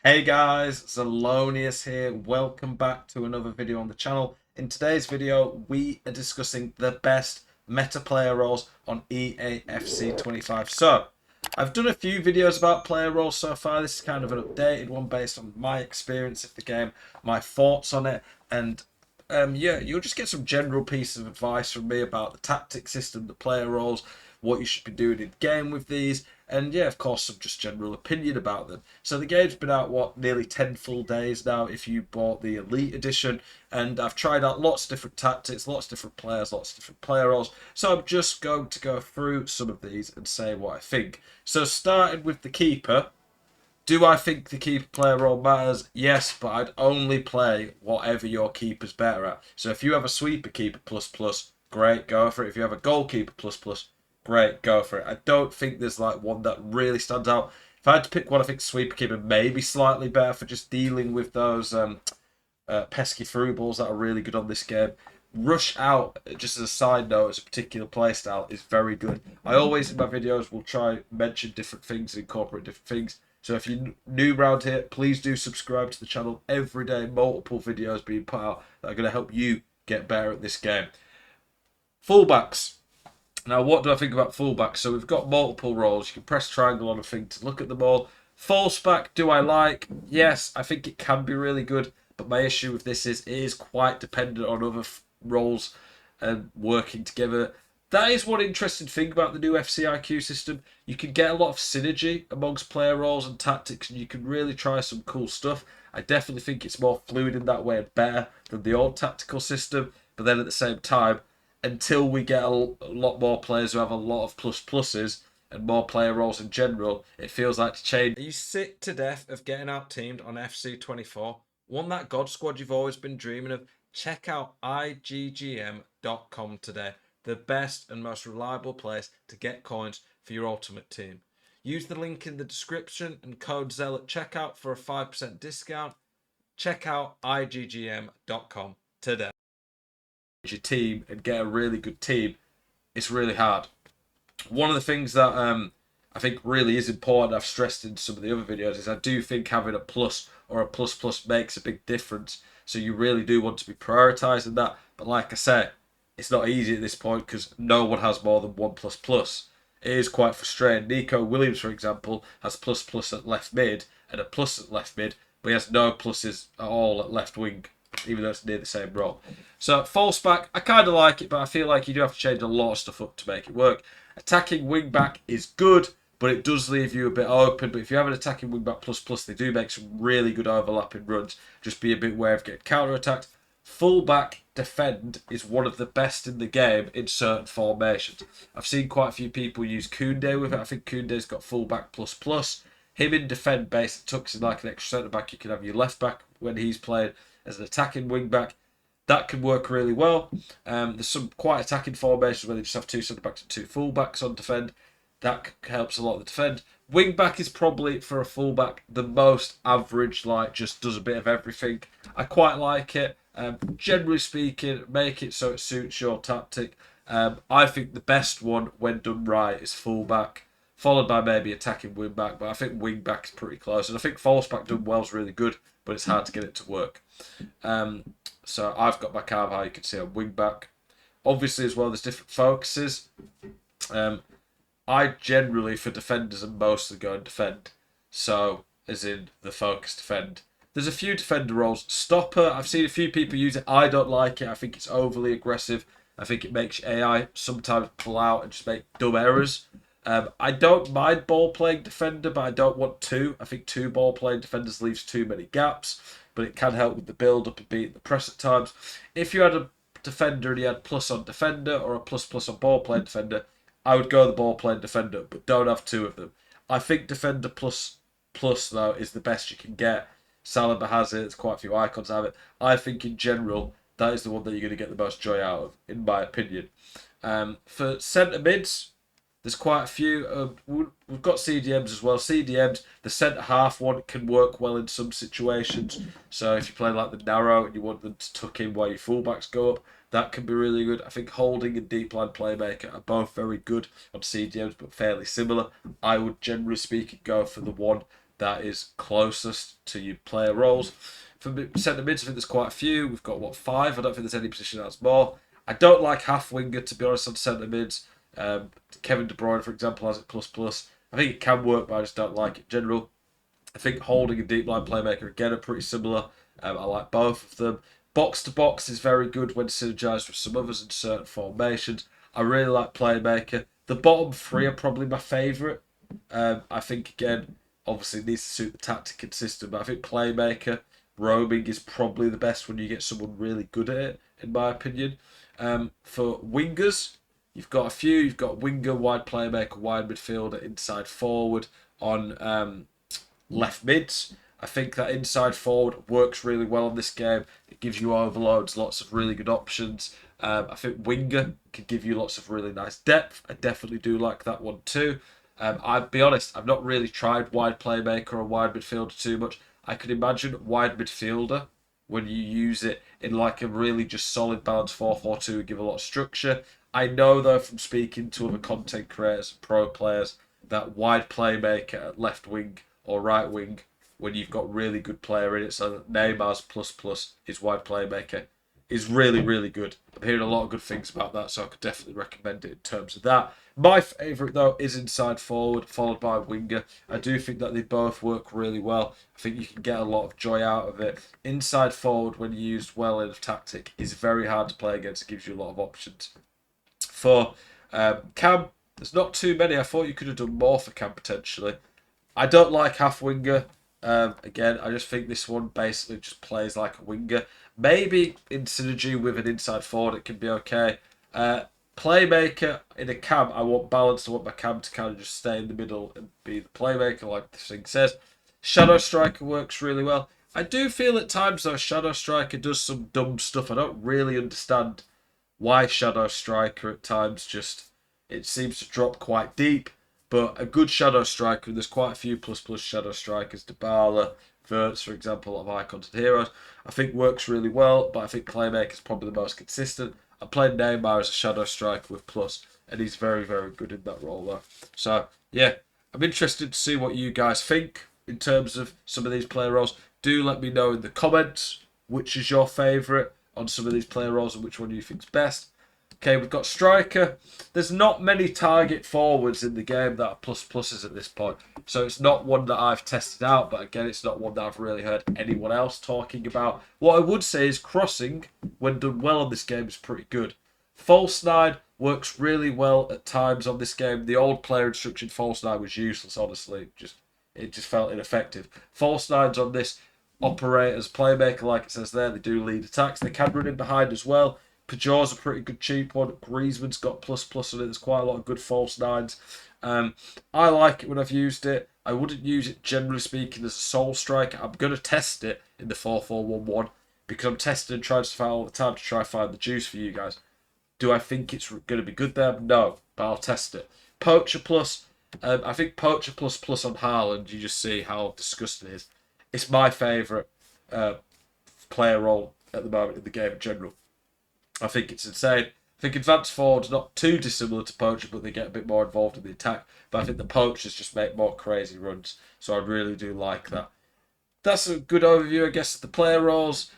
Hey guys, Zelonius here. Welcome back to another video on the channel. In today's video, we are discussing the best meta player roles on EAFC 25. So, I've done a few videos about player roles so far. This is kind of an updated one based on my experience of the game, my thoughts on it, and yeah, you'll just get some general pieces of advice from me about the tactic system, the player roles, what you should be doing in game with these, and yeah, of course, some just general opinion about them. So the game's been out, what, nearly 10 full days now if you bought the Elite Edition, and I've tried out lots of different tactics, lots of different players, lots of different player roles. So I'm just going to go through some of these and say what I think. So starting with the keeper. Do I think the keeper player role matters? Yes, but I'd only play whatever your keeper's better at. So if you have a sweeper keeper plus plus, great, go for it. If you have a goalkeeper plus plus, great, go for it. I don't think there's like one that really stands out. If I had to pick one, I think sweeper keeper may be slightly better for just dealing with those pesky through balls that are really good on this game. Rush out, just as a side note, as a particular playstyle, is very good. I always in my videos will try mention different things, incorporate different things. So if you're new around here, please do subscribe to the channel. Every day, multiple videos being put out that are going to help you get better at this game. Fullbacks. Now, what do I think about fullbacks? So we've got multiple roles. You can press triangle on a thing to look at them all. False back, do I like? Yes, I think it can be really good. But my issue with this is it is quite dependent on other roles and working together. That is one interesting thing about the new FCIQ system. You can get a lot of synergy amongst player roles and tactics, and you can really try some cool stuff. I definitely think it's more fluid in that way and better than the old tactical system. But then at the same time, until we get a lot more players who have a lot of plus pluses and more player roles in general, it feels like to change. Are you sick to death of getting out teamed on FC24? Want that God squad you've always been dreaming of? Check out IGGM.com today. The best and most reliable place to get coins for your ultimate team. Use the link in the description and code ZEL at checkout for a 5% discount. Check out IGGM.com today. Your team and get a really good team, it's really hard. One of the things that I think really is important, I've stressed in some of the other videos, is I do think having a plus or a plus plus makes a big difference. So you really do want to be prioritising that. But like I say, it's not easy at this point because no one has more than one plus plus. It is quite frustrating. Nico Williams, for example, has plus plus at left mid and a plus at left mid, but he has no pluses at all at left wing, even though it's near the same role. So false back, I kind of like it, but I feel like you do have to change a lot of stuff up to make it work. Attacking wing back is good, but it does leave you a bit open. But if you have an attacking wing back plus plus, they do make some really good overlapping runs. Just be a bit wary of getting counter attacked. Full back defend is one of the best in the game in certain formations. I've seen quite a few people use Koundé with it. I think Koundé's got full back plus plus. Him in defend base tucks in like an extra centre back. You can have your left back when he's playing as an attacking wing back. That can work really well. There's some quite attacking formations where they just have two centre backs and two full backs on defend. That helps a lot of the defend. Wing back is probably for a full back the most average, like just does a bit of everything. I quite like it. Generally speaking, make it so it suits your tactic. I think the best one when done right is full back, followed by maybe attacking wing back. But I think wing back is pretty close, and I think false back done well is really good, but it's hard to get it to work. So I've got my carve how you can see on wing back. Obviously, as well, there's different focuses. I generally, for defenders, am mostly going defend. So, as in the focus defend. There's a few defender roles. Stopper, I've seen a few people use it. I don't like it. I think it's overly aggressive. I think it makes AI sometimes pull out and just make dumb errors. I don't mind ball playing defender, but I don't want two. I think two ball playing defenders leaves too many gaps, but it can help with the build up and beating the press at times. If you had a defender and you had plus on defender or a plus plus on ball playing defender, I would go the ball playing defender, but don't have two of them. I think defender plus plus though is the best you can get. Saliba has it. There's quite a few icons have it. I think in general that is the one that you're going to get the most joy out of, in my opinion. For centre mids, there's quite a few. We've got CDMs as well. CDMs, the centre half one can work well in some situations. So if you play like the narrow and you want them to tuck in while your fullbacks go up, that can be really good. I think holding and deep line playmaker are both very good on CDMs, but fairly similar. I would generally speaking go for the one that is closest to your player roles. For centre mids, I think there's quite a few. We've got, what, 5? I don't think there's any position that's more. I don't like half winger, to be honest, on centre mids. Kevin De Bruyne, for example, has it plus plus. I think it can work, but I just don't like it in general. I think holding and deep line playmaker, again, are pretty similar. I like both of them. Box to box is very good when synergised with some others in certain formations. I really like playmaker. The bottom 3 are probably my favourite. I think, again, obviously it needs to suit the tactic and system, but I think playmaker, roaming is probably the best when you get someone really good at it, in my opinion. For wingers, you've got a few. You've got winger, wide playmaker, wide midfielder, inside forward on left mids. I think that inside forward works really well in this game. It gives you overloads, lots of really good options. I think winger can give you lots of really nice depth. I definitely do like that one too. I'll be honest, I've not really tried wide playmaker or wide midfielder too much. I could imagine wide midfielder when you use it in like a really just solid balanced 4-4-2 and give a lot of structure. I know though from speaking to other content creators, pro players, that wide playmaker at left wing or right wing when you've got really good player in it. So Neymar's plus plus is wide playmaker is really, really good. I'm hearing a lot of good things about that, so I could definitely recommend it in terms of that. My favourite, though, is inside forward, followed by winger. I do think that they both work really well. I think you can get a lot of joy out of it. Inside forward, when used well in a tactic, is very hard to play against. It gives you a lot of options. For Cam, there's not too many. I thought you could have done more for Cam, potentially. I don't like half winger. Again, I just think this one basically just plays like a winger. Maybe in synergy with an inside forward, it can be okay. Playmaker in a cam, I want balance. I want my cam to kind of just stay in the middle and be the playmaker, like this thing says. Shadow Striker works really well. I do feel at times, though, Shadow Striker does some dumb stuff. I don't really understand why Shadow Striker at times just, it seems to drop quite deep. But a good Shadow Striker, and there's quite a few plus plus Shadow Strikers, Dybala, Verts, for example, a lot of icons and heroes, I think works really well, but I think Playmaker is probably the most consistent. I played Neymar as a Shadow Striker with plus, and he's very, very good in that role though. So, yeah, I'm interested to see what you guys think in terms of some of these player roles. Do let me know in the comments which is your favourite on some of these player roles and which one you think's best. Okay, we've got striker. There's not many target forwards in the game that are plus pluses at this point. So it's not one that I've tested out, but again, it's not one that I've really heard anyone else talking about. What I would say is crossing, when done well on this game, is pretty good. False 9 works really well at times on this game. The old player instruction false 9 was useless, honestly. It just felt ineffective. False 9s on this operate as playmaker, like it says there. They do lead attacks. They can run in behind as well. Pajor's a pretty good cheap one. Griezmann's got plus plus on it. There's quite a lot of good false 9s. I like it when I've used it. I wouldn't use it, generally speaking, as a sole striker. I'm going to test it in the 4-4-1-1 because I'm testing and trying to find all the time to try and find the juice for you guys. Do I think it's going to be good there? No, but I'll test it. Poacher plus, I think Poacher plus plus on Haaland, you just see how disgusting it is. It's my favourite player role at the moment in the game in general. I think it's insane. I think advanced forward's not too dissimilar to poacher, but they get a bit more involved in the attack. But I think the poachers just make more crazy runs, so I really do like that. That's a good overview, I guess, of the player roles.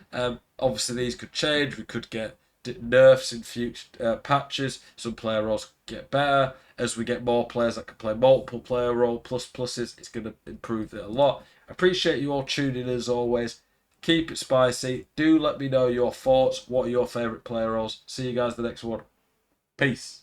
Obviously, these could change. We could get nerfs in future patches. Some player roles get better. As we get more players that can play multiple player role plus pluses, it's going to improve it a lot. I appreciate you all tuning in as always. Keep it spicy. Do let me know your thoughts. What are your favourite player roles? See you guys in the next one. Peace.